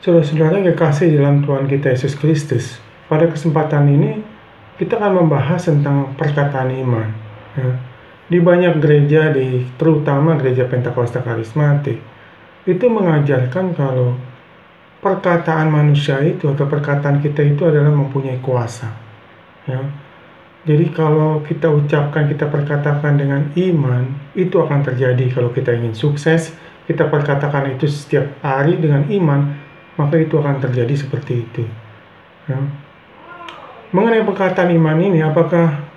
Saudara-saudara yang kekasih dalam Tuhan kita Yesus Kristus, pada kesempatan ini kita akan membahas tentang perkataan iman. Ya. Di banyak gereja, terutama gereja Pentakosta Karismatik, itu mengajarkan kalau perkataan manusia itu atau perkataan kita itu adalah mempunyai kuasa. Ya. Jadi kalau kita ucapkan, kita perkatakan dengan iman, itu akan terjadi. Kalau kita ingin sukses, kita perkatakan itu setiap hari dengan iman, maka itu akan terjadi seperti itu. Ya. Mengenai perkataan iman ini, apakah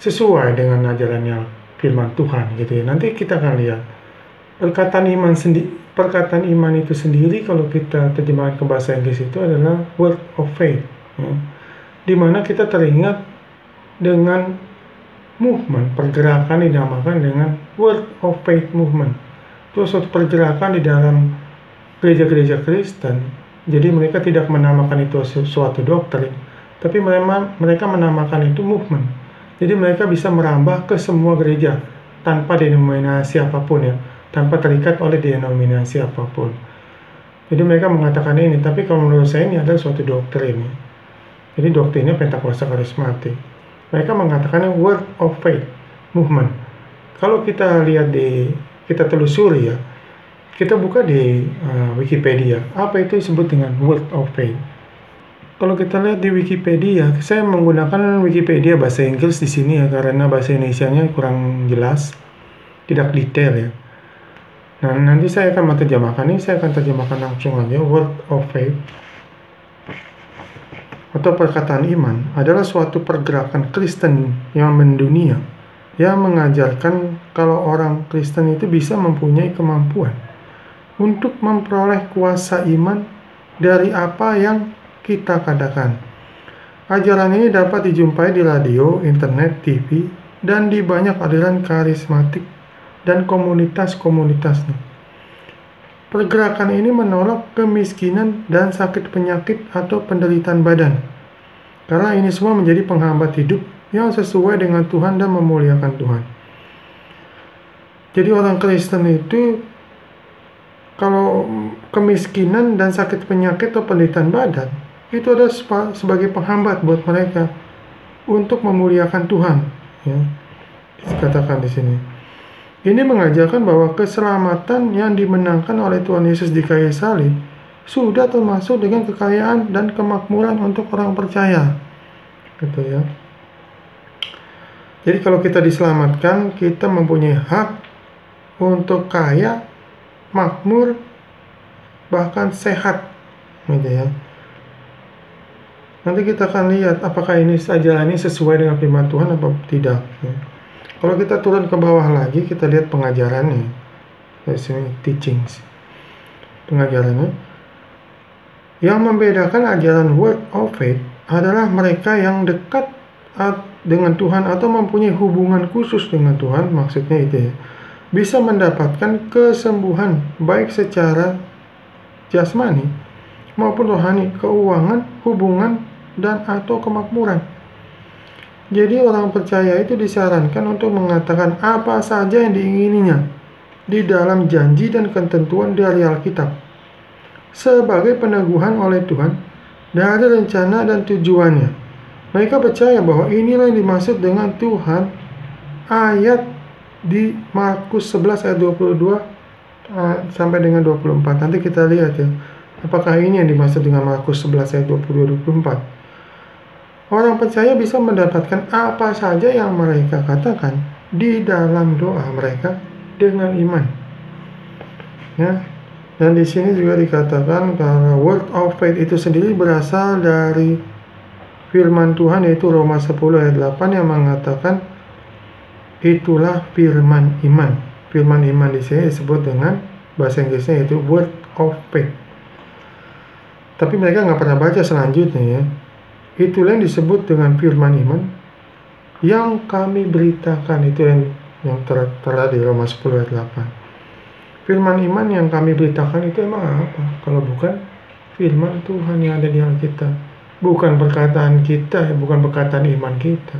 sesuai dengan ajarannya firman Tuhan gitu ya? Nanti kita akan lihat. Perkataan iman itu sendiri kalau kita terjemahkan ke bahasa Inggris itu adalah word of faith. Ya. Di mana kita teringat dengan movement, pergerakan dinamakan dengan word of faith movement. Itu suatu pergerakan di dalam gereja-gereja Kristen. Jadi mereka tidak menamakan itu suatu doktrin, tapi mereka menamakan itu movement. Jadi mereka bisa merambah ke semua gereja tanpa denominasi apapun ya, tanpa terikat oleh denominasi apapun. Jadi mereka mengatakan ini, tapi kalau menurut saya ini adalah suatu doktrin. Jadi doktrinnya Pentakosta Karismatik. Mereka mengatakan word of faith movement. Kalau kita lihat kita telusuri ya, kita buka di Wikipedia, apa itu disebut dengan word of faith. Kalau kita lihat di Wikipedia, saya menggunakan Wikipedia bahasa Inggris di sini ya, karena bahasa Indonesianya kurang jelas, tidak detail ya. Nah, nanti saya akan menerjemahkan ini, saya akan terjemahkan langsung aja. Word of faith atau perkataan iman adalah suatu pergerakan Kristen yang mendunia, yang mengajarkan kalau orang Kristen itu bisa mempunyai kemampuan untuk memperoleh kuasa iman dari apa yang kita katakan. Ajaran ini dapat dijumpai di radio, internet, TV, dan di banyak aliran karismatik dan komunitas-komunitasnya. Pergerakan ini menolak kemiskinan dan sakit penyakit atau penderitaan badan, karena ini semua menjadi penghambat hidup yang sesuai dengan Tuhan dan memuliakan Tuhan. Jadi orang Kristen itu kalau kemiskinan dan sakit penyakit atau penderitaan badan, itu ada sebagai penghambat buat mereka untuk memuliakan Tuhan. Ya, dikatakan di sini. Ini mengajarkan bahwa keselamatan yang dimenangkan oleh Tuhan Yesus di kayu salib sudah termasuk dengan kekayaan dan kemakmuran untuk orang percaya. Gitu ya. Jadi kalau kita diselamatkan, kita mempunyai hak untuk kaya, makmur, bahkan sehat, gitu ya. Nanti kita akan lihat apakah ajaran ini sesuai dengan firman Tuhan atau tidak. Ya. Kalau kita turun ke bawah lagi, kita lihat pengajarannya. Di sini teachings, pengajarannya. Yang membedakan ajaran word of faith adalah mereka yang dekat dengan Tuhan atau mempunyai hubungan khusus dengan Tuhan, maksudnya itu ya, bisa mendapatkan kesembuhan baik secara jasmani maupun rohani, keuangan, hubungan, dan atau kemakmuran. Jadi orang percaya itu disarankan untuk mengatakan apa saja yang diingininya di dalam janji dan ketentuan dari Alkitab sebagai peneguhan oleh Tuhan dari rencana dan tujuannya. Mereka percaya bahwa inilah yang dimaksud dengan Tuhan ayat di Markus 11 ayat 22 sampai dengan 24. Nanti kita lihat ya, apakah ini yang dimaksud dengan Markus 11 ayat 22-24. Orang percaya bisa mendapatkan apa saja yang mereka katakan di dalam doa mereka dengan iman. Ya. Dan di sini juga dikatakan bahwa word of faith itu sendiri berasal dari firman Tuhan, yaitu Roma 10 ayat 8 yang mengatakan itulah firman iman. Firman iman di sini disebut dengan bahasa Inggrisnya yaitu word of faith. Tapi mereka nggak pernah baca selanjutnya ya. Itulah yang disebut dengan firman iman yang kami beritakan, itu yang tertera di Roma 10 ayat 8. Firman iman yang kami beritakan itu emang apa? Kalau bukan firman Tuhan yang ada di Alkitab. Bukan perkataan kita, bukan perkataan iman kita.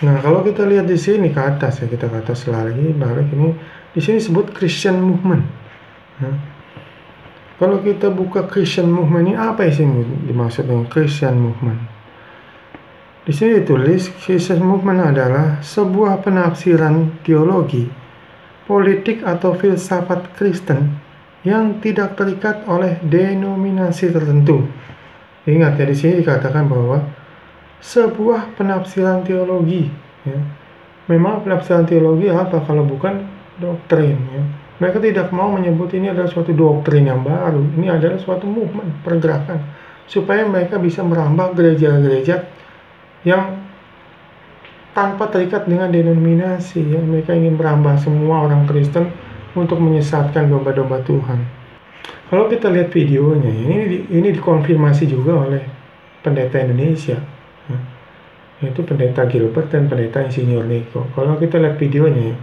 Nah, kalau kita lihat di sini ke atas ya, kita ke atas lagi, balik ini di sini disebut Christian movement. Nah, Kalau kita buka Christian movement ini, apa sih dimaksud dengan Christian movement? Di sini ditulis Christian movement adalah sebuah penafsiran teologi, politik atau filsafat Kristen yang tidak terikat oleh denominasi tertentu. Ingat ya, di sini dikatakan bahwa sebuah penafsiran teologi. Ya. Memang penafsiran teologi apa kalau bukan doktrin? Ya. Mereka tidak mau menyebut ini adalah suatu doktrin yang baru. Ini adalah suatu movement, pergerakan, supaya mereka bisa merambah gereja-gereja yang tanpa terikat dengan denominasi. Ya. Mereka ingin merambah semua orang Kristen untuk menyesatkan domba-domba Tuhan. Kalau kita lihat videonya, ini dikonfirmasi juga oleh pendeta Indonesia, ya, yaitu pendeta Gilbert dan pendeta Insinyur Niko. Kalau kita lihat videonya,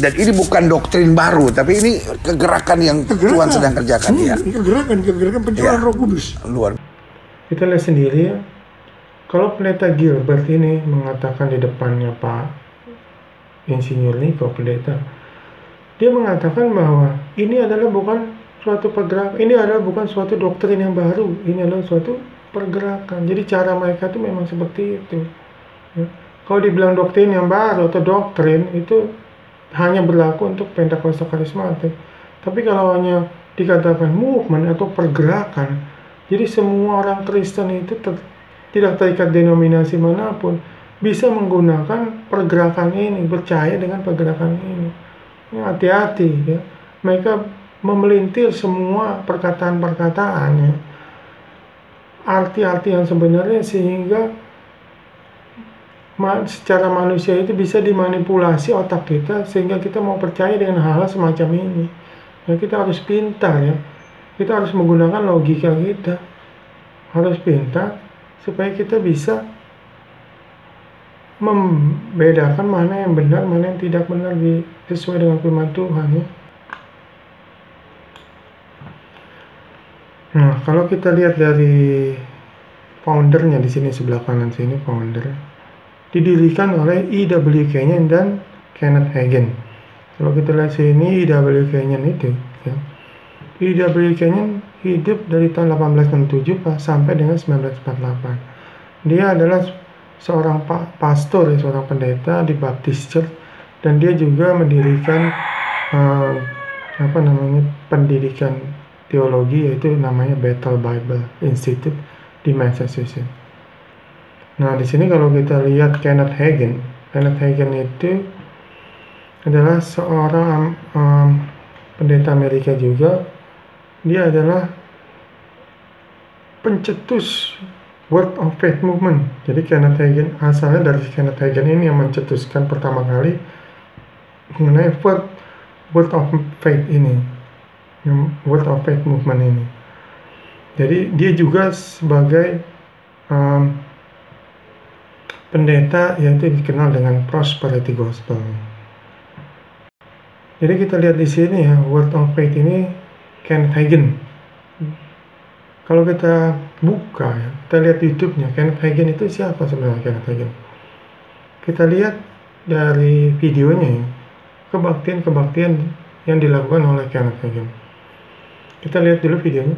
dan ini bukan doktrin baru, tapi ini kegerakan yang Tuhan sedang kerjakan. Ya. Kegerakan pencurahan Roh Kudus. Luar. Kita lihat sendiri ya. Kalau pendeta Gilbert ini mengatakan di depannya Pak Insinyur Niko, pendeta, dia mengatakan bahwa ini adalah bukan suatu pergerakan, ini adalah bukan suatu doktrin yang baru, ini adalah suatu pergerakan. Jadi cara mereka itu memang seperti itu. Ya. Kalau dibilang doktrin yang baru atau doktrin itu hanya berlaku untuk Pentakosta karismatik. Tapi kalau hanya dikatakan movement atau pergerakan, jadi semua orang Kristen itu tidak terikat denominasi manapun bisa menggunakan pergerakan ini, percaya dengan pergerakan ini. Ya, hati-hati ya. Mereka memelintir semua perkataan-perkataan ya. Arti-arti yang sebenarnya sehingga secara manusia itu bisa dimanipulasi otak kita sehingga kita mau percaya dengan hal-hal semacam ini. Ya, kita harus pintar ya. Kita harus menggunakan logika kita. Harus pintar supaya kita bisa membedakan mana yang benar, mana yang tidak benar sesuai dengan firman Tuhan ya. Nah, kalau kita lihat dari foundernya di sini sebelah kanan sini, founder didirikan oleh E.W. Kenyon dan Kenneth Hagin. Kalau kita lihat sini E.W. Kenyon itu ya. E.W. Kenyon hidup dari tahun 1867 sampai dengan 1948. Dia adalah seorang pastor ya, seorang pendeta di Baptist Church, dan dia juga mendirikan pendidikan teologi, yaitu namanya Bethel Bible Institute di Massachusetts. Nah, di sini kalau kita lihat Kenneth Hagin itu adalah seorang pendeta Amerika juga. Dia adalah pencetus Word of Faith Movement. Jadi Kenneth Hagin, asalnya dari Kenneth Hagin ini yang mencetuskan pertama kali mengenai Word of Faith ini, Word of Faith Movement ini. Jadi dia juga sebagai pendeta yaitu dikenal dengan Prosperity Gospel. Jadi kita lihat di sini ya, Word of Faith ini Kenneth Hagin. Kalau kita buka ya, kita lihat YouTube-nya, Kenneth Hagin itu siapa sebenarnya Kenneth Hagin? Kita lihat dari videonya ya, kebaktian-kebaktian yang dilakukan oleh Kenneth Hagin. Kita lihat dulu videonya.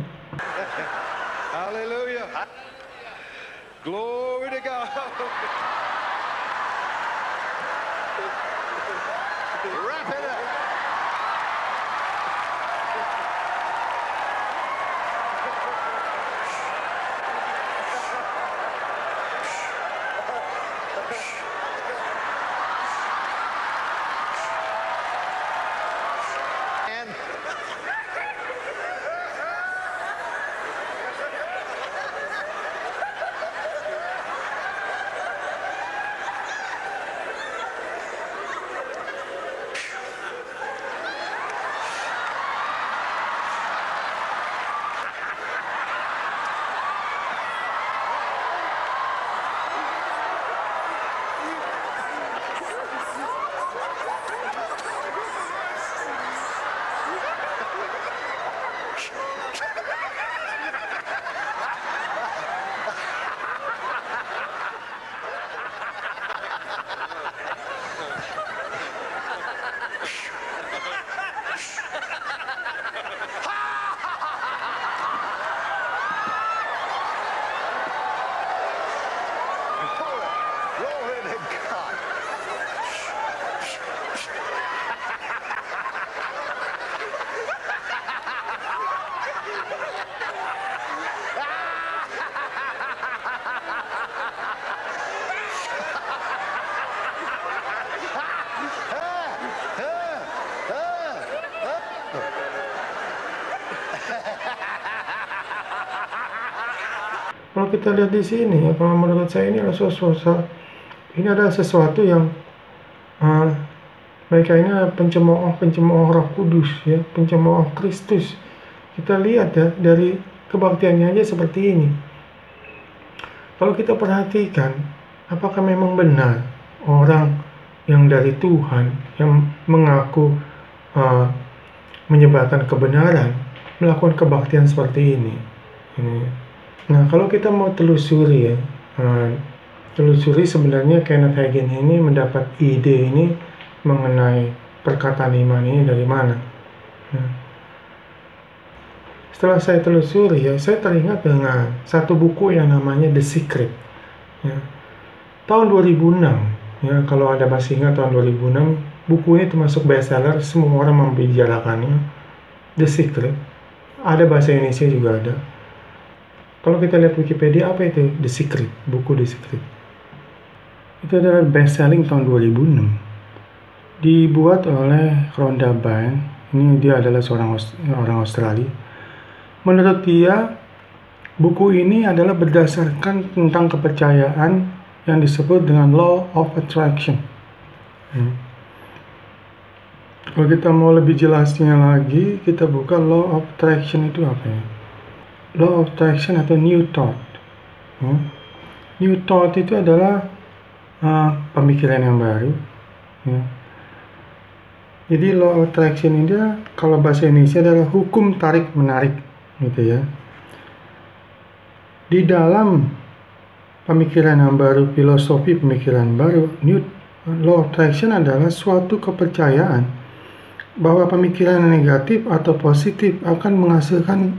Hallelujah. Glory to God. Wrap it up. Kalau kita lihat di sini ya, kalau menurut saya ini adalah sesuatu yang uh, mereka ini adalah pencemooh Roh Kudus ya, pencemooh Kristus. Kita lihat ya dari kebaktiannya aja seperti ini. Kalau kita perhatikan, apakah memang benar orang yang dari Tuhan yang mengaku menyebarkan kebenaran melakukan kebaktian seperti ini? Nah, kalau kita mau telusuri ya, sebenarnya Kenneth Hagin ini mendapat ide ini mengenai perkataan iman ini dari mana. Setelah saya telusuri ya, saya teringat dengan satu buku yang namanya The Secret ya. Tahun 2006 ya, kalau Anda masih ingat tahun 2006, buku ini termasuk bestseller, semua orang membicarakannya. The Secret, ada bahasa Indonesia juga ada. Kalau kita lihat Wikipedia, apa itu The Secret? Buku The Secret itu adalah best-selling tahun 2006. Dibuat oleh Rhonda Byrne. Ini dia adalah orang Australia. Menurut dia, buku ini adalah berdasarkan tentang kepercayaan yang disebut dengan Law of Attraction. Kalau kita mau lebih jelasnya lagi, kita buka Law of Attraction itu apa ya? Law of Attraction atau New Thought. New Thought itu adalah pemikiran yang baru. Ya. Jadi Law of Attraction ini kalau bahasa Indonesia adalah hukum tarik menarik, gitu ya. Di dalam pemikiran yang baru, filosofi pemikiran baru, Law of Attraction adalah suatu kepercayaan bahwa pemikiran yang negatif atau positif akan menghasilkan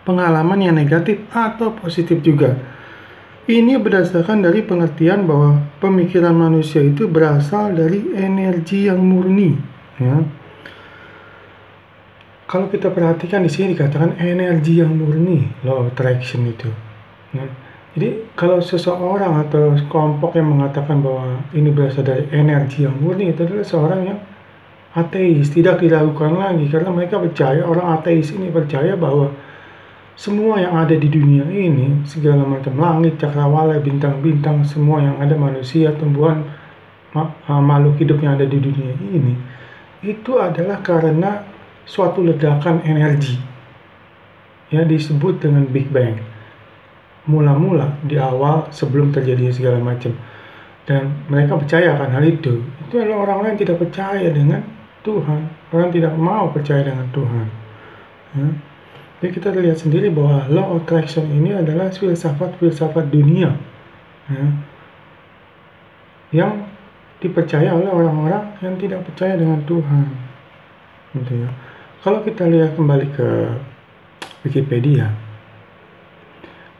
pengalaman yang negatif atau positif juga. Ini berdasarkan dari pengertian bahwa pemikiran manusia itu berasal dari energi yang murni. Ya. Kalau kita perhatikan di sini dikatakan energi yang murni, Law of Attraction itu. Ya. Jadi kalau seseorang atau kelompok yang mengatakan bahwa ini berasal dari energi yang murni, itu adalah seorang yang ateis, tidak diragukan lagi, karena mereka percaya, orang ateis ini percaya bahwa semua yang ada di dunia ini, segala macam langit, cakrawala, bintang-bintang, semua yang ada, manusia, tumbuhan, makhluk hidup yang ada di dunia ini, itu adalah karena suatu ledakan energi ya, disebut dengan Big Bang. Mula-mula di awal sebelum terjadi segala macam, dan mereka percaya akan hal itu. Itu adalah orang-orang yang tidak percaya dengan Tuhan, orang tidak mau percaya dengan Tuhan ya. Jadi kita lihat sendiri bahwa Law of Attraction ini adalah filsafat dunia ya, yang dipercaya oleh orang-orang yang tidak percaya dengan Tuhan, gitu ya. Kalau kita lihat kembali ke Wikipedia,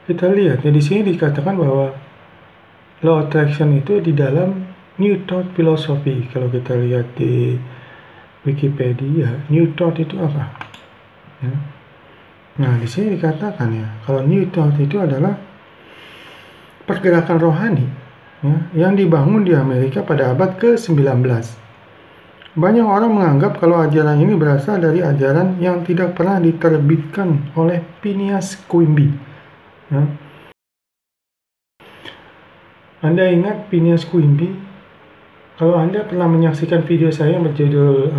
kita lihat ya, di sini dikatakan bahwa Law of Attraction itu di dalam New Thought Philosophy. Kalau kita lihat di Wikipedia, New Thought itu apa? Ya. Nah, di sini dikatakan ya, kalau New Thought itu adalah pergerakan rohani ya, yang dibangun di Amerika pada abad ke-19. Banyak orang menganggap kalau ajaran ini berasal dari ajaran yang tidak pernah diterbitkan oleh Phineas Quimby. Ya. Anda ingat Phineas Quimby? Kalau Anda pernah menyaksikan video saya yang berjudul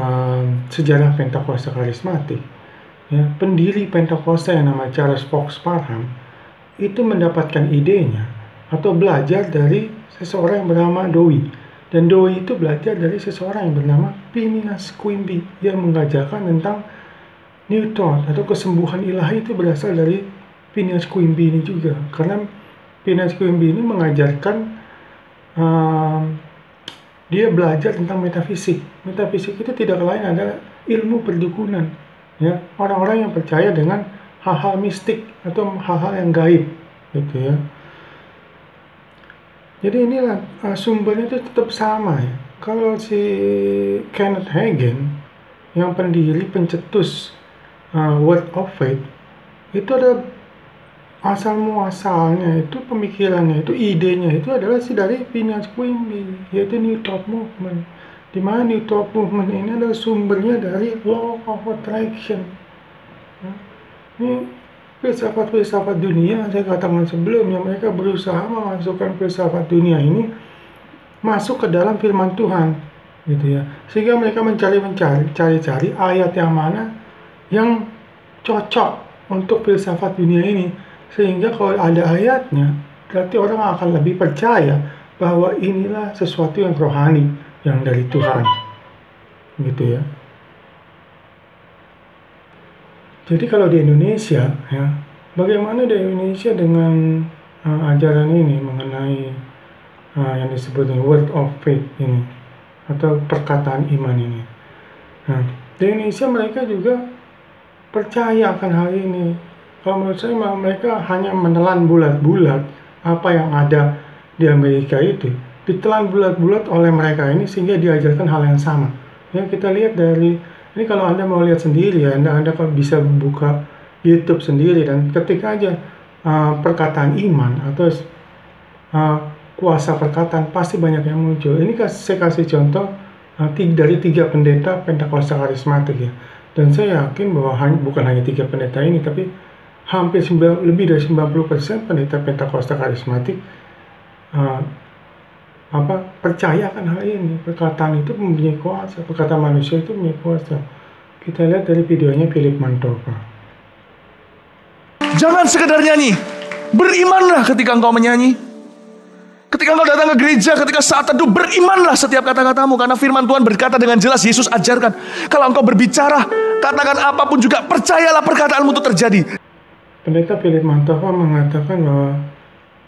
Sejarah Pentakosta Karismatik, ya, pendiri Pentakosta yang nama Charles Fox Parham itu mendapatkan idenya atau belajar dari seseorang yang bernama Dewey, dan Dewey itu belajar dari seseorang yang bernama Phineas Quimby yang mengajarkan tentang New Thought atau kesembuhan ilahi. Itu berasal dari Phineas Quimby ini juga, karena Phineas Quimby ini mengajarkan dia belajar tentang metafisik. Metafisik itu tidak lain adalah ilmu perdukunan. Ya, orang-orang yang percaya dengan hal-hal mistik atau hal-hal yang gaib, gitu ya. Jadi inilah sumbernya itu tetap sama ya. Kalau si Kenneth Hagin yang pendiri pencetus Word of Faith, itu ada asal muasalnya, itu pemikirannya, itu idenya itu adalah dari Phineas Quimby, yaitu New Thought Movement. Di mana New Thought Movement ini adalah sumbernya dari Law of Attraction. Ini filsafat-filsafat dunia, saya katakan sebelumnya, mereka berusaha memasukkan filsafat dunia ini masuk ke dalam firman Tuhan, gitu ya. Sehingga mereka cari-cari ayat yang mana yang cocok untuk filsafat dunia ini. Sehingga kalau ada ayatnya, berarti orang akan lebih percaya bahwa inilah sesuatu yang rohani, yang dari Tuhan, gitu ya. Jadi kalau di Indonesia, ya, bagaimana di Indonesia dengan ajaran ini mengenai yang disebut word of faith ini, atau perkataan iman ini. Nah, di Indonesia mereka juga percaya akan hal ini. Kalau menurut saya mereka hanya menelan bulat-bulat apa yang ada di Amerika itu, ditelan bulat-bulat oleh mereka ini sehingga diajarkan hal yang sama. Ya, kita lihat dari ini, kalau Anda mau lihat sendiri ya, Anda kalau bisa buka YouTube sendiri dan ketik aja perkataan iman atau kuasa perkataan, pasti banyak yang muncul. Ini saya kasih contoh dari 3 pendeta Pentakosta karismatik ya. Dan saya yakin bahwa bukan hanya 3 pendeta ini, tapi hampir lebih dari 90% pendeta Pentakosta karismatik percaya akan hal ini. Perkataan itu mempunyai kuasa, perkataan manusia itu mempunyai kuasa. Kita lihat dari videonya Philip Mantova. Jangan sekedar nyanyi, berimanlah ketika engkau menyanyi. Ketika engkau datang ke gereja, ketika saat teduh, berimanlah setiap kata-katamu. Karena firman Tuhan berkata dengan jelas, Yesus ajarkan, kalau engkau berbicara, katakan apapun juga, percayalah perkataanmu itu terjadi. Pendeta Philip Mantova mengatakan bahwa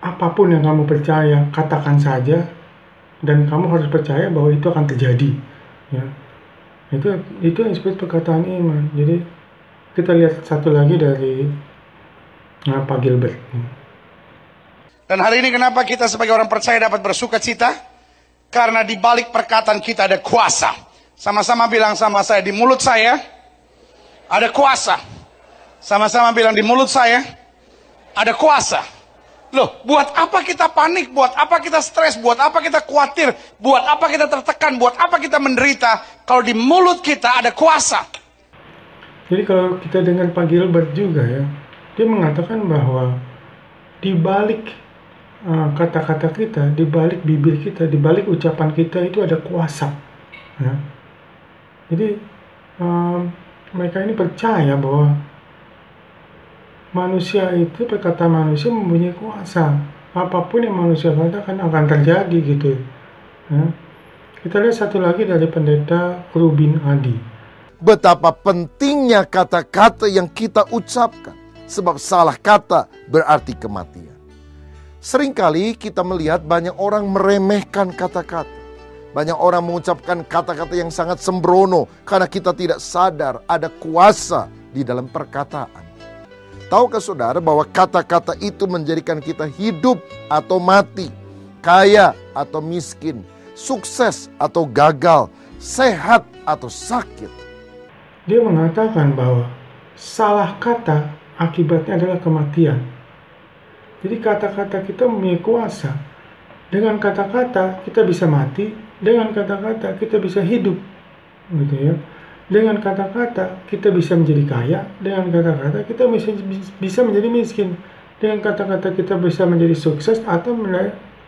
apapun yang kamu percaya, katakan saja, dan kamu harus percaya bahwa itu akan terjadi. Ya. Itu yang disebut perkataan iman. Jadi kita lihat satu lagi dari Pak Gilbert. Dan hari ini kenapa kita sebagai orang percaya dapat bersuka cita? Karena di balik perkataan kita ada kuasa. Sama-sama bilang sama saya, di mulut saya ada kuasa. Sama-sama bilang, di mulut saya ada kuasa. Loh, buat apa kita panik? Buat apa kita stres? Buat apa kita khawatir? Buat apa kita tertekan? Buat apa kita menderita? Kalau di mulut kita ada kuasa. Jadi kalau kita dengar Pak Gilbert juga ya, dia mengatakan bahwa di balik kata-kata kita, di balik bibir kita, di balik ucapan kita itu ada kuasa. Ya. Jadi mereka ini percaya bahwa manusia itu, perkataan manusia mempunyai kuasa. Apapun yang manusia katakan akan terjadi gitu. Ya. Kita lihat satu lagi dari pendeta Rubin Adi. Betapa pentingnya kata-kata yang kita ucapkan. Sebab salah kata berarti kematian. Seringkali kita melihat banyak orang meremehkan kata-kata. Banyak orang mengucapkan kata-kata yang sangat sembrono karena kita tidak sadar ada kuasa di dalam perkataan. Tahukah saudara bahwa kata-kata itu menjadikan kita hidup atau mati, kaya atau miskin, sukses atau gagal, sehat atau sakit. Dia mengatakan bahwa salah kata akibatnya adalah kematian. Jadi kata-kata kita mempunyai kuasa. Dengan kata-kata kita bisa mati, dengan kata-kata kita bisa hidup, gitu ya. Dengan kata-kata kita bisa menjadi kaya, dengan kata-kata kita bisa menjadi miskin, dengan kata-kata kita bisa menjadi sukses atau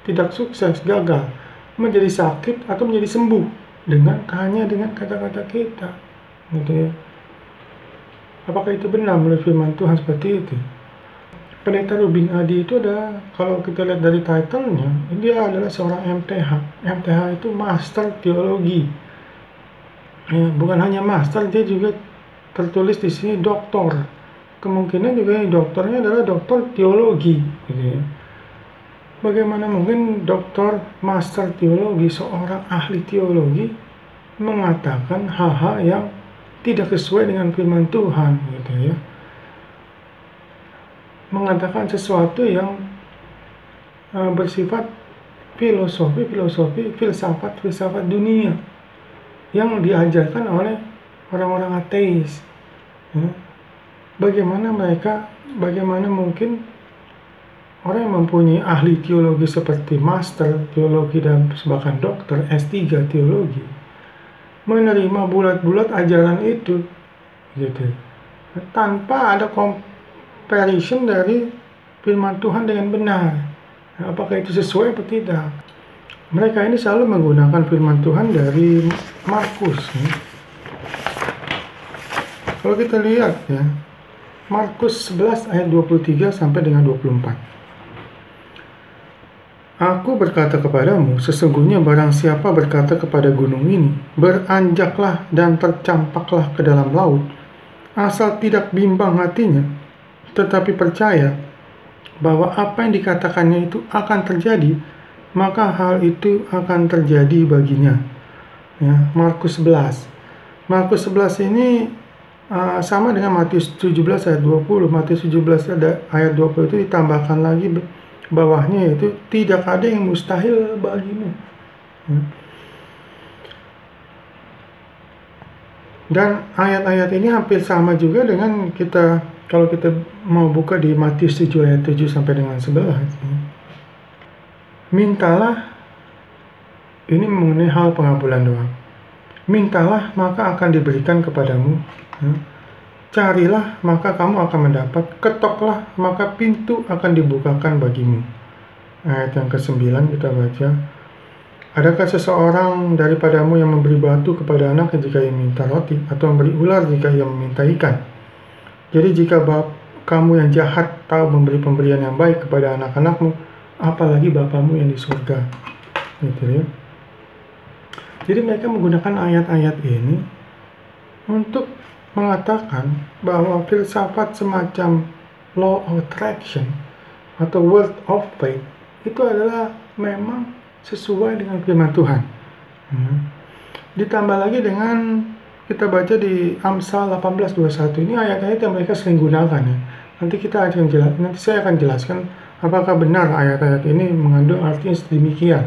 tidak sukses, gagal, menjadi sakit atau menjadi sembuh hanya dengan kata-kata kita, gitu ya. Apakah itu benar menurut firman Tuhan seperti itu? Pendeta Rubin Adi itu kalau kita lihat dari title-nya, dia adalah seorang MTH. MTH itu Master Teologi. Ya, bukan hanya master, dia juga tertulis di sini doktor. Kemungkinan juga doktornya adalah doktor teologi, gitu ya. Bagaimana mungkin doktor master teologi, seorang ahli teologi, mengatakan hal-hal yang tidak sesuai dengan firman Tuhan, gitu ya. Mengatakan sesuatu yang bersifat filosofi, filsafat dunia yang diajarkan oleh orang-orang ateis. Ya. Bagaimana mungkin orang yang mempunyai ahli teologi seperti master teologi dan bahkan dokter S3 teologi menerima bulat-bulat ajaran itu, gitu, tanpa ada version dari firman Tuhan dengan benar. Apakah itu sesuai atau tidak? Mereka ini selalu menggunakan firman Tuhan dari Markus. Kalau kita lihat ya, Markus 11 ayat 23 sampai dengan 24. Aku berkata kepadamu, sesungguhnya barang siapa berkata kepada gunung ini, beranjaklah dan tercampaklah ke dalam laut, asal tidak bimbang hatinya, tetapi percaya bahwa apa yang dikatakannya itu akan terjadi, maka hal itu akan terjadi baginya. Ya, Markus 11. Markus 11 ini sama dengan Matius 17 ayat 20. Matius 17 ayat 20 itu ditambahkan lagi bawahnya, yaitu tidak ada yang mustahil bagimu. Dan ayat-ayat ini hampir sama juga dengan kalau kita mau buka di Matius 7 ayat 7 sampai dengan 11. Mintalah, ini mengenai hal pengabulan doa. Mintalah maka akan diberikan kepadamu. Carilah maka kamu akan mendapat. Ketoklah maka pintu akan dibukakan bagimu. Ayat yang ke-9 kita baca. Adakah seseorang daripadamu yang memberi batu kepada anaknya jika ia minta roti, atau memberi ular jika ia meminta ikan? Jadi jika kamu yang jahat tahu memberi pemberian yang baik kepada anak-anakmu, apalagi Bapamu yang di surga. Gitu ya. Jadi mereka menggunakan ayat-ayat ini untuk mengatakan bahwa filsafat semacam law of attraction atau word of faith itu adalah memang sesuai dengan firman Tuhan. Ditambah lagi dengan kita baca di Amsal 18:21, ini ayat-ayat yang mereka sering gunakan ya. Nanti saya akan jelaskan apakah benar ayat-ayat ini mengandung arti yang sedemikian.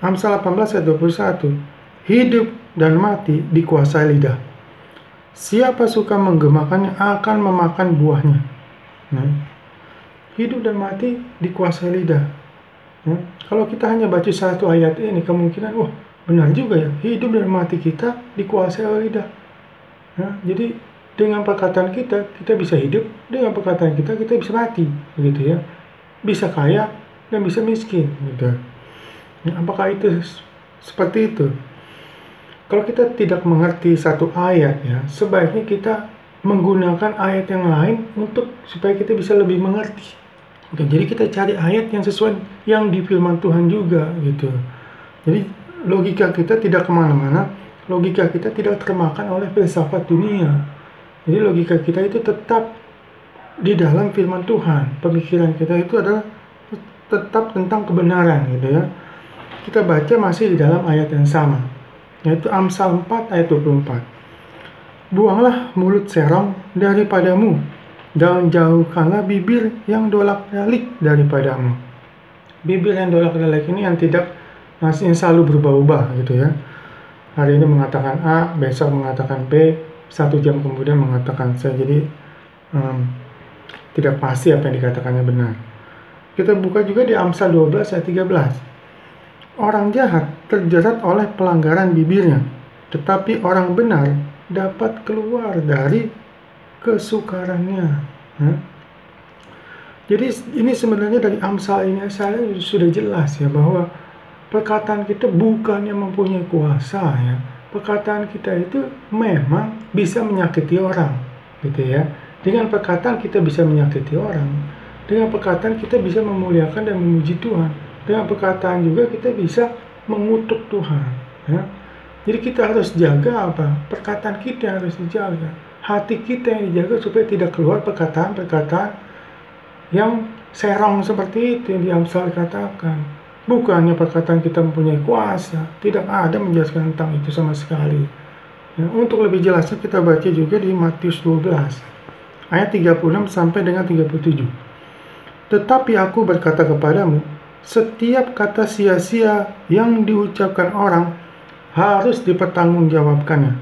Amsal 18 ayat 21, hidup dan mati dikuasai lidah. Siapa suka menggemakannya akan memakan buahnya. Hidup dan mati dikuasai lidah. Kalau kita hanya baca satu ayat ini, kemungkinan, benar juga ya, hidup dan mati kita dikuasai oleh lidah. Jadi dengan perkataan kita bisa hidup, dengan perkataan kita bisa mati, begitu ya. Bisa kaya dan bisa miskin, gitu. Apakah itu seperti itu? Kalau kita tidak mengerti satu ayat ya, sebaiknya kita menggunakan ayat yang lain supaya kita bisa lebih mengerti. Oke, jadi kita cari ayat yang sesuai yang di firman Tuhan juga, gitu. Jadi logika kita tidak kemana-mana, logika kita tidak termakan oleh filsafat dunia. Jadi logika kita itu tetap di dalam firman Tuhan. Pemikiran kita itu adalah tetap tentang kebenaran, gitu ya. Kita baca masih di dalam ayat yang sama, yaitu Amsal 4 ayat 24. Buanglah mulut serong daripadamu, dan jauhkanlah bibir yang dolak-dalik daripadamu. Bibir yang dolak-dalik ini yang masih selalu berubah-ubah, gitu ya. Hari ini mengatakan A, besok mengatakan B, 1 jam kemudian mengatakan C. Jadi tidak pasti apa yang dikatakannya benar. Kita buka juga di Amsal 12 ayat 13. Orang jahat terjerat oleh pelanggaran bibirnya, tetapi orang benar dapat keluar dari kesukarannya. Jadi ini sebenarnya dari Amsal ini saya sudah jelas ya, bahwa perkataan kita bukannya mempunyai kuasa ya. Perkataan kita itu memang bisa menyakiti orang, gitu ya. Dengan perkataan kita bisa menyakiti orang. Dengan perkataan kita bisa memuliakan dan memuji Tuhan. Dengan perkataan juga kita bisa mengutuk Tuhan. Ya. Jadi kita harus jaga apa? Perkataan kita harus dijaga. Hati kita yang dijaga supaya tidak keluar perkataan-perkataan yang serong seperti itu yang di Amsal katakan. Bukannya perkataan kita mempunyai kuasa. Tidak ada menjelaskan tentang itu sama sekali. Ya, untuk lebih jelasnya kita baca juga di Matius 12. Ayat 36 sampai dengan 37. Tetapi aku berkata kepadamu, setiap kata sia-sia yang diucapkan orang harus dipertanggungjawabkannya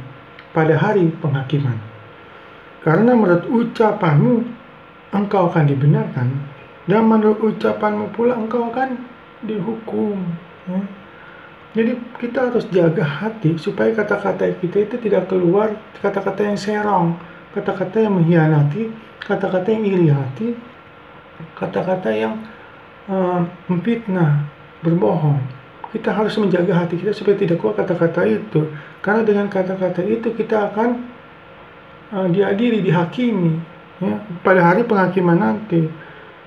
pada hari penghakiman. Karena menurut ucapanmu engkau akan dibenarkan, dan menurut ucapanmu pula engkau akan dihukum. Jadi kita harus jaga hati supaya kata-kata kita itu tidak keluar kata-kata yang serong, kata-kata yang mengkhianati, kata-kata yang iri hati, kata-kata yang memfitnah, berbohong. Kita harus menjaga hati kita supaya tidak keluar kata-kata itu, karena dengan kata-kata itu kita akan diadili, dihakimi, ya, pada hari penghakiman nanti.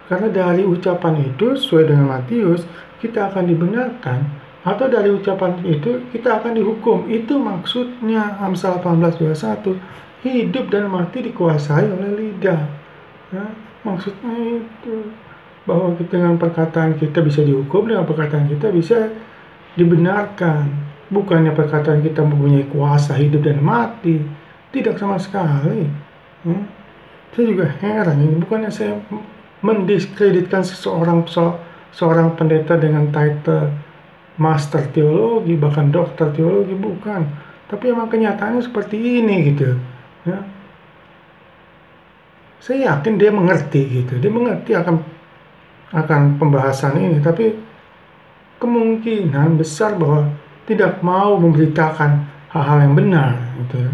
Karena dari ucapan itu sesuai dengan Matius kita akan dibenarkan, atau dari ucapan itu kita akan dihukum. Itu maksudnya Amsal 18:21, hidup dan mati dikuasai oleh lidah, ya, maksudnya itu bahwa kita dengan perkataan kita bisa dihukum, dengan perkataan kita bisa dibenarkan. Bukannya perkataan kita mempunyai kuasa hidup dan mati, tidak sama sekali. Saya juga heran ini, bukannya saya mendiskreditkan seorang pendeta dengan title master teologi, bahkan dokter teologi, bukan. Tapi emang kenyataannya seperti ini gitu, ya. Saya yakin dia mengerti gitu, dia mengerti akan pembahasan ini, tapi kemungkinan besar bahwa tidak mau memberitakan hal-hal yang benar gitu, ya.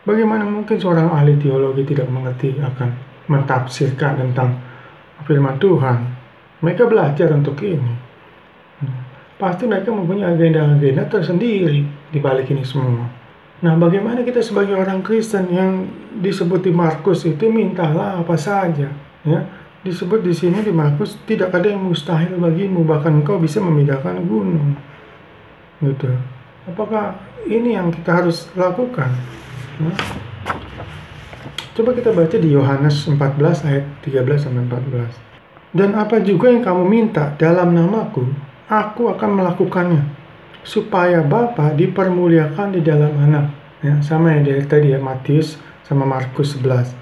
Bagaimana mungkin seorang ahli teologi tidak mengerti akan mentafsirkan tentang firman Tuhan? Mereka belajar untuk ini. Pasti mereka mempunyai agenda-agenda tersendiri di balik ini semua. Nah, bagaimana kita sebagai orang Kristen yang disebut di Markus itu mintalah apa saja, ya. Disebut di sini di Markus, tidak ada yang mustahil bagimu, bahkan engkau bisa memindahkan gunung. Gitu. Apakah ini yang kita harus lakukan? Ya. Coba kita baca di Yohanes 14 ayat 13-14. Dan apa juga yang kamu minta dalam namaku, aku akan melakukannya, supaya Bapa dipermuliakan di dalam Anak. Ya, sama yang dari tadi ya, Matius sama Markus 11.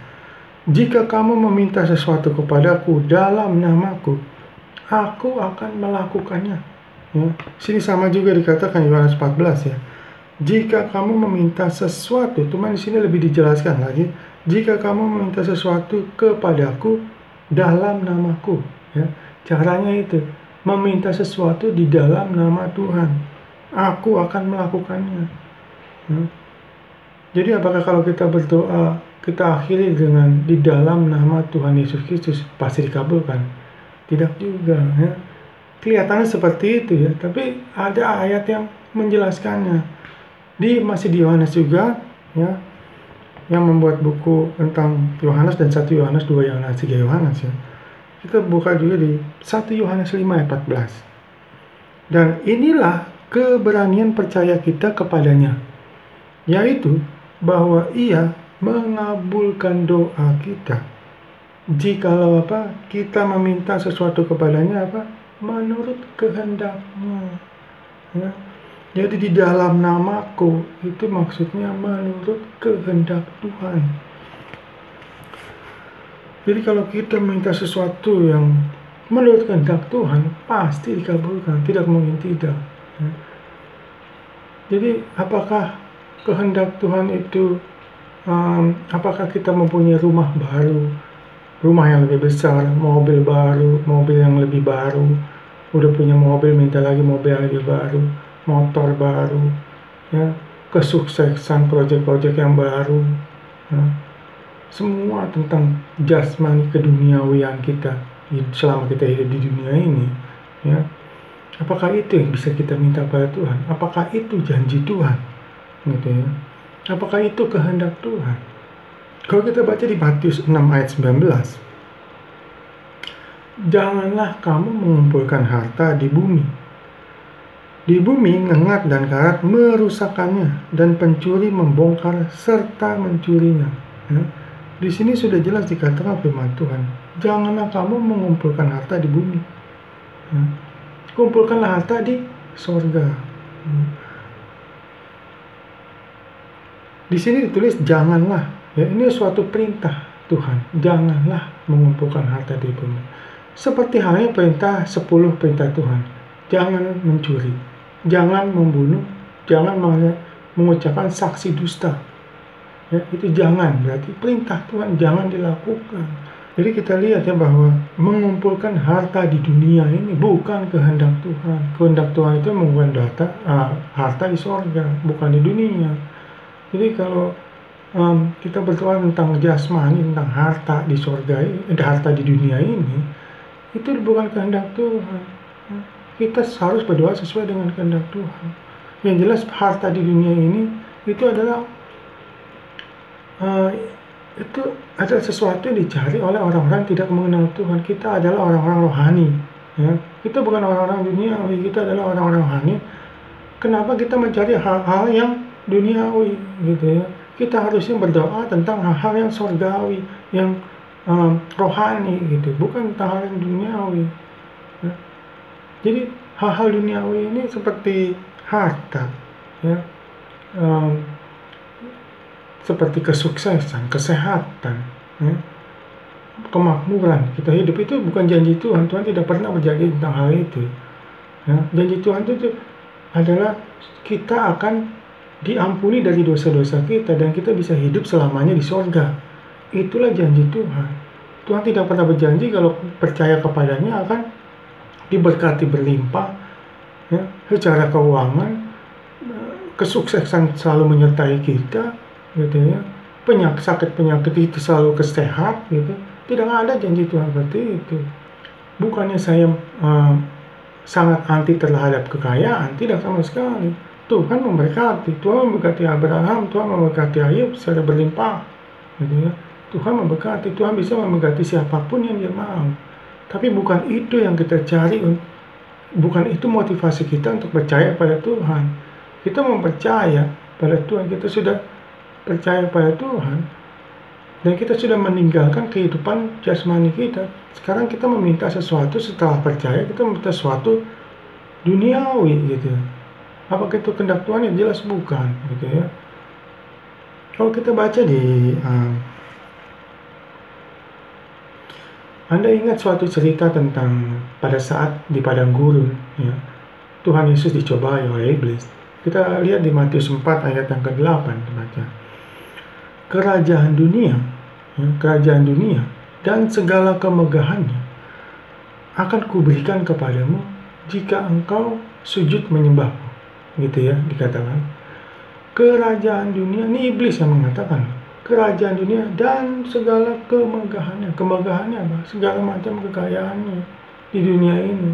Jika kamu meminta sesuatu kepadaku dalam namaku, aku akan melakukannya. Ya, sini sama juga dikatakan Yohanes 14 ya. Jika kamu meminta sesuatu, teman di sini lebih dijelaskan lagi. Jika kamu meminta sesuatu kepadaku dalam namaku, ya, caranya itu meminta sesuatu di dalam nama Tuhan. Aku akan melakukannya. Ya. Jadi apakah kalau kita berdoa kita akhiri dengan di dalam nama Tuhan Yesus Kristus pasti dikabulkan? Tidak juga, ya. Kelihatannya seperti itu ya, tapi ada ayat yang menjelaskannya. Masih di Yohanes juga, ya, yang membuat buku tentang Yohanes dan 1 Yohanes, 2 Yohanes, 3 Yohanes ya. Kita buka juga di 1 Yohanes 5 ayat 14. Dan inilah keberanian percaya kita kepadanya, yaitu bahwa ia mengabulkan doa kita. Jikalau kita meminta sesuatu kepadanya menurut kehendaknya. Ya. Jadi di dalam namaku itu maksudnya menurut kehendak Tuhan. Jadi kalau kita minta sesuatu yang menurut kehendak Tuhan pasti dikabulkan, tidak mungkin tidak. Ya. Jadi apakah kehendak Tuhan itu, apakah kita mempunyai rumah baru, rumah yang lebih besar, mobil baru, mobil yang lebih baru, udah punya mobil minta lagi mobil yang lebih baru, motor baru, ya, kesuksesan proyek-proyek yang baru, ya. Semua tentang jasmani keduniawian kita selama kita hidup di dunia ini, ya. Apakah itu yang bisa kita minta pada Tuhan? Apakah itu janji Tuhan? Gitu ya. Apakah itu kehendak Tuhan? Kalau kita baca di Matius 6 ayat 19, janganlah kamu mengumpulkan harta di bumi. Di bumi ngengat dan karat merusakkannya, dan pencuri membongkar serta mencurinya. Ya. Di sini sudah jelas dikatakan firman Tuhan, janganlah kamu mengumpulkan harta di bumi. Ya. Kumpulkanlah harta di sorga. Ya. Di sini ditulis janganlah. Ya, ini suatu perintah Tuhan. Janganlah mengumpulkan harta di bumi. Seperti halnya perintah 10 perintah Tuhan. Jangan mencuri. Jangan membunuh, jangan mengucapkan saksi dusta. Ya, itu jangan, berarti perintah Tuhan jangan dilakukan. Jadi kita lihat ya bahwa mengumpulkan harta di dunia ini bukan kehendak Tuhan. Kehendak Tuhan itu mengumpulkan harta di sorga, bukan di dunia. Jadi kalau kita berdoa tentang jasmani, tentang harta di surga, harta di dunia ini, itu bukan kehendak Tuhan. Kita harus berdoa sesuai dengan kehendak Tuhan. Yang jelas harta di dunia ini itu adalah sesuatu yang dicari oleh orang-orang yang tidak mengenal Tuhan. Kita adalah orang-orang rohani, ya. Kita bukan orang-orang duniawi, kita adalah orang-orang rohani. Kenapa kita mencari hal-hal yang duniawi, gitu ya? Kita harusnya berdoa tentang hal-hal yang surgawi, yang rohani, gitu, bukan tentang hal yang duniawi. Ya. Jadi hal-hal duniawi ini seperti harta, ya, seperti kesuksesan, kesehatan, ya, kemakmuran. Kita hidup itu bukan janji Tuhan. Tuhan tidak pernah berjanji tentang hal itu. Ya. Janji Tuhan itu adalah kita akan diampuni dari dosa-dosa kita dan kita bisa hidup selamanya di surga. Itulah janji Tuhan. Tuhan tidak pernah berjanji kalau percaya kepadanya akan diberkati berlimpah, ya, secara keuangan, kesuksesan selalu menyertai kita, gitu ya. Sakit penyakit itu selalu kesehat, gitu. Tidak ada janji Tuhan seperti itu. Bukannya saya sangat anti terhadap kekayaan, tidak sama sekali. Tuhan memberkati, Tuhan memberkati Abraham, Tuhan memberkati Ayub secara berlimpah, gitu ya. Tuhan memberkati, Tuhan bisa memberkati siapapun yang Dia mau. Tapi bukan itu yang kita cari, bukan itu motivasi kita untuk percaya pada Tuhan. Kita mempercaya pada Tuhan, kita sudah percaya pada Tuhan, dan kita sudah meninggalkan kehidupan jasmani kita. Sekarang kita meminta sesuatu setelah percaya, kita meminta sesuatu duniawi, gitu. Apakah itu kehendak Tuhan? Ya jelas bukan, gitu ya. Kalau kita baca di Anda ingat suatu cerita tentang pada saat di padang gurun, ya, Tuhan Yesus dicobai oleh iblis. Kita lihat di Matius 4 ayat yang ke-8, baca. Kerajaan dunia, ya, kerajaan dunia dan segala kemegahannya akan kuberikan kepadamu jika engkau sujud menyembahku, gitu ya, dikatakan. Kerajaan dunia, ini iblis yang mengatakan. Kerajaan dunia dan segala kemegahannya. Kemegahannya apa? Segala macam kekayaannya di dunia ini.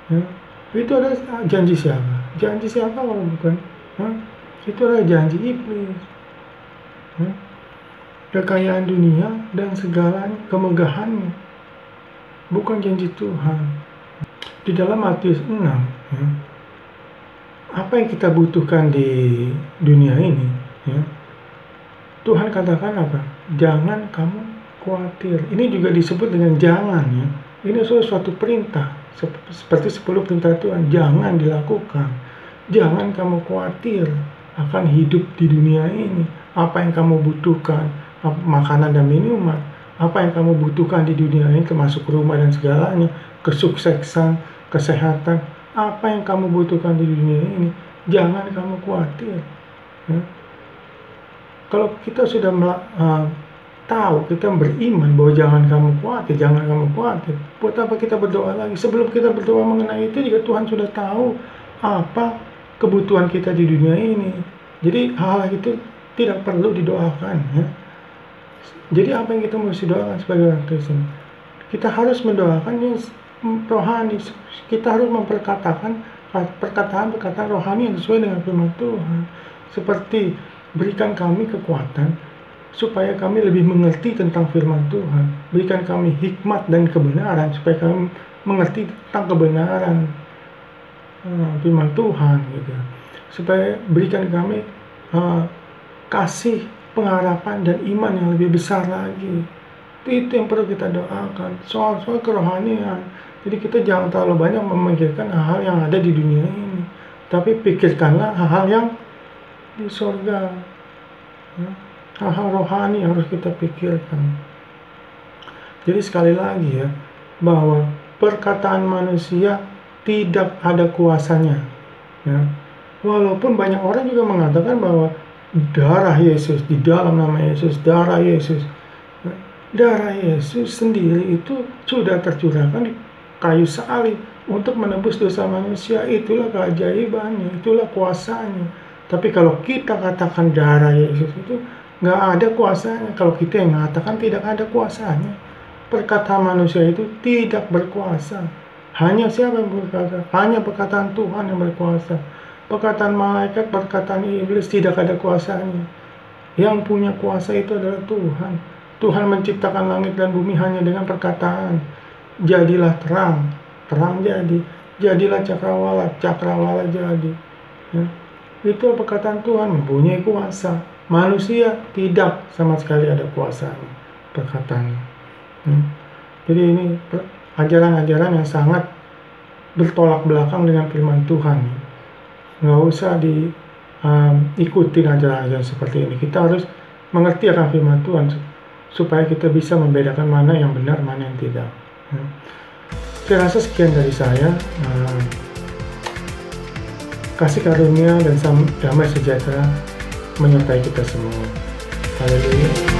Ya. Itu adalah janji siapa? Janji siapa kalau bukan? Itu adalah janji iblis. Kekayaan dunia dan segala kemegahannya. Bukan janji Tuhan. Di dalam Matius 6, ya, apa yang kita butuhkan di dunia ini, ya, Tuhan katakan apa? Jangan kamu khawatir. Ini juga disebut dengan jangan, ya. Ini suatu perintah, seperti 10 perintah Tuhan. Jangan dilakukan. Jangan kamu khawatir akan hidup di dunia ini. Apa yang kamu butuhkan, makanan dan minuman. Apa yang kamu butuhkan di dunia ini, termasuk rumah dan segalanya, kesuksesan, kesehatan. Apa yang kamu butuhkan di dunia ini, jangan kamu khawatir. Ya. Kalau kita sudah tahu, kita beriman bahwa jangan kamu khawatir, jangan kamu khawatir, buat apa kita berdoa lagi? Sebelum kita berdoa mengenai itu juga Tuhan sudah tahu apa kebutuhan kita di dunia ini. Jadi hal itu tidak perlu didoakan, ya. Jadi apa yang kita mesti doakan sebagai orang Kristen? Kita harus mendoakan yang rohani. Kita harus memperkatakan perkataan-perkataan rohani yang sesuai dengan firman Tuhan. Seperti berikan kami kekuatan supaya kami lebih mengerti tentang firman Tuhan. Berikan kami hikmat dan kebenaran supaya kami mengerti tentang kebenaran firman Tuhan, gitu. Supaya berikan kami kasih, pengharapan dan iman yang lebih besar lagi. Itu yang perlu kita doakan. Soal kerohanian. Jadi kita jangan terlalu banyak memikirkan hal-hal yang ada di dunia ini, tapi pikirkanlah hal-hal yang di surga. Hal-hal rohani harus kita pikirkan. Jadi sekali lagi ya, bahwa perkataan manusia tidak ada kuasanya, ya. Walaupun banyak orang juga mengatakan bahwa darah Yesus, di dalam nama Yesus, darah Yesus, darah Yesus sendiri itu sudah tercurahkan di kayu salib untuk menebus dosa manusia. Itulah keajaibannya, itulah kuasanya. Tapi kalau kita katakan darah Yesus itu Nggak ada kuasanya. Kalau kita yang mengatakan tidak ada kuasanya. Perkataan manusia itu tidak berkuasa. Hanya siapa yang berkuasa? Hanya perkataan Tuhan yang berkuasa. Perkataan malaikat, perkataan iblis tidak ada kuasanya. Yang punya kuasa itu adalah Tuhan. Tuhan menciptakan langit dan bumi hanya dengan perkataan. Jadilah terang, terang jadi. Jadilah cakrawala, cakrawala jadi. Ya. Itu perkataan Tuhan, mempunyai kuasa. Manusia tidak sama sekali ada kuasanya, perkataannya. Jadi ini ajaran-ajaran yang sangat bertolak belakang dengan firman Tuhan. Nggak usah diikuti ajaran-ajaran seperti ini. Kita harus mengerti akan firman Tuhan supaya kita bisa membedakan mana yang benar, mana yang tidak. Saya rasa sekian dari saya. Kasih karunia dan damai sejahtera menyertai kita semua. Haleluya.